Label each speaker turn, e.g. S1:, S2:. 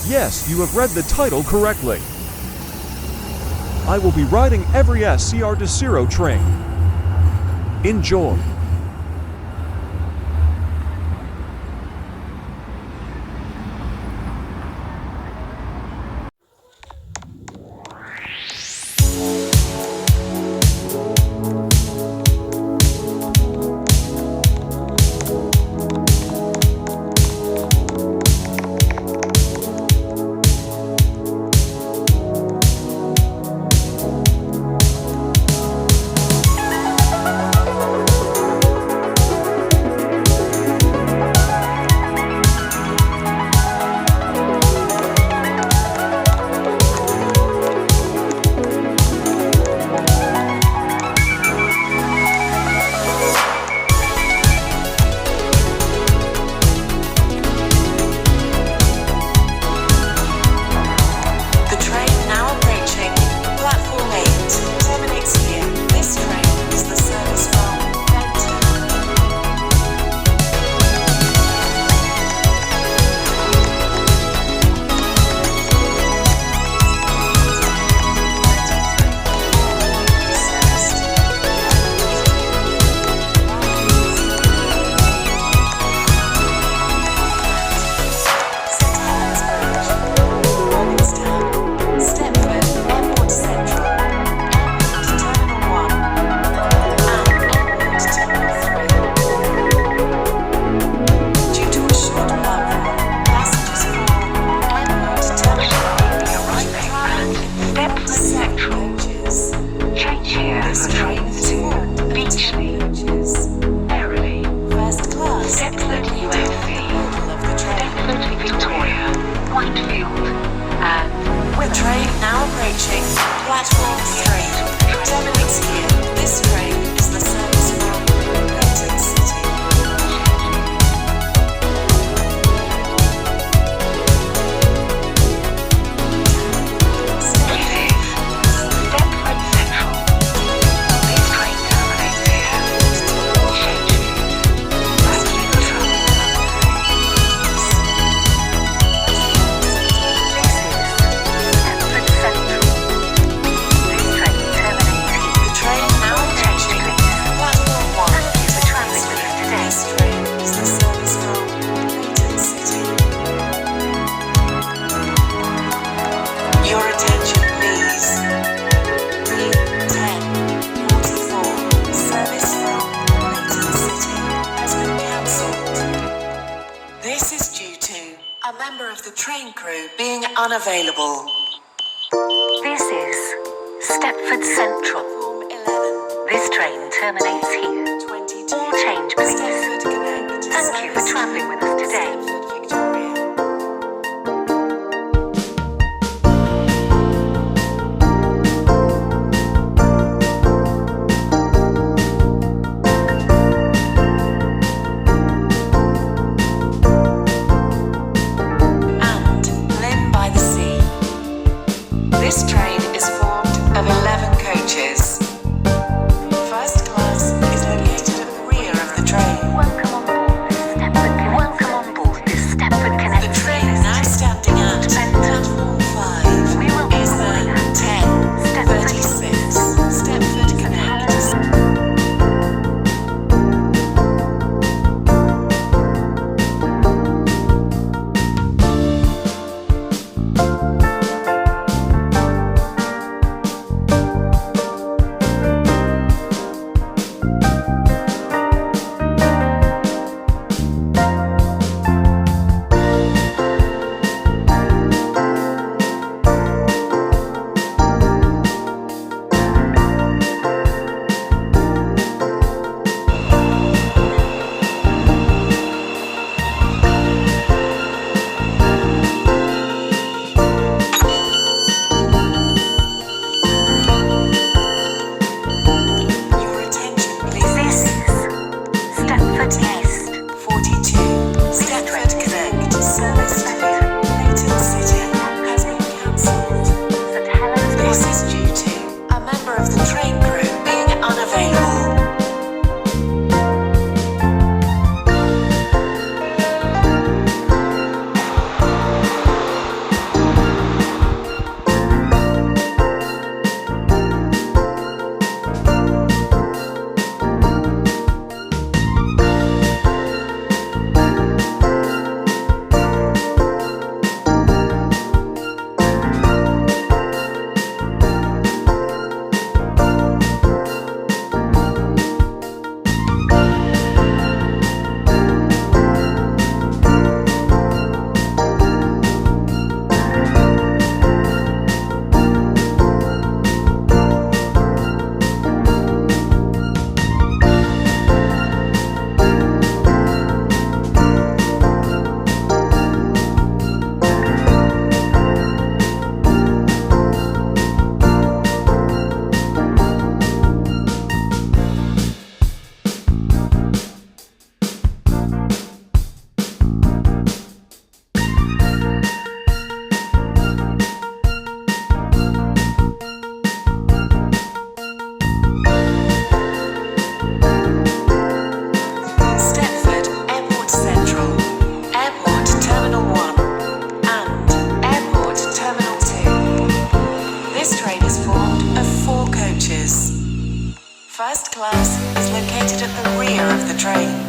S1: Yes, you have read the title correctly. I will be riding every SCR desiro train. Enjoy.
S2: Platform 3 terminates here. This train is the service from Cant City. This is due to a member of the train crew being unavailable.
S3: This is Stepford Central.
S2: Platform 11.
S3: This train terminates here.
S2: 22.
S3: All change, please.
S2: Stepford Connect.
S3: Thank you for travelling with us today.
S2: Stepford Victoria. This train is formed of 11 coaches. First class is located at the rear of the train.
S3: Welcome on board this Stepford Connect. Welcome on board this Stepford Connect.
S2: The train now standing at platform 5
S3: We will be
S2: is the
S3: calling at
S2: 10:36 Stepford Connect. class is located at the rear of the train.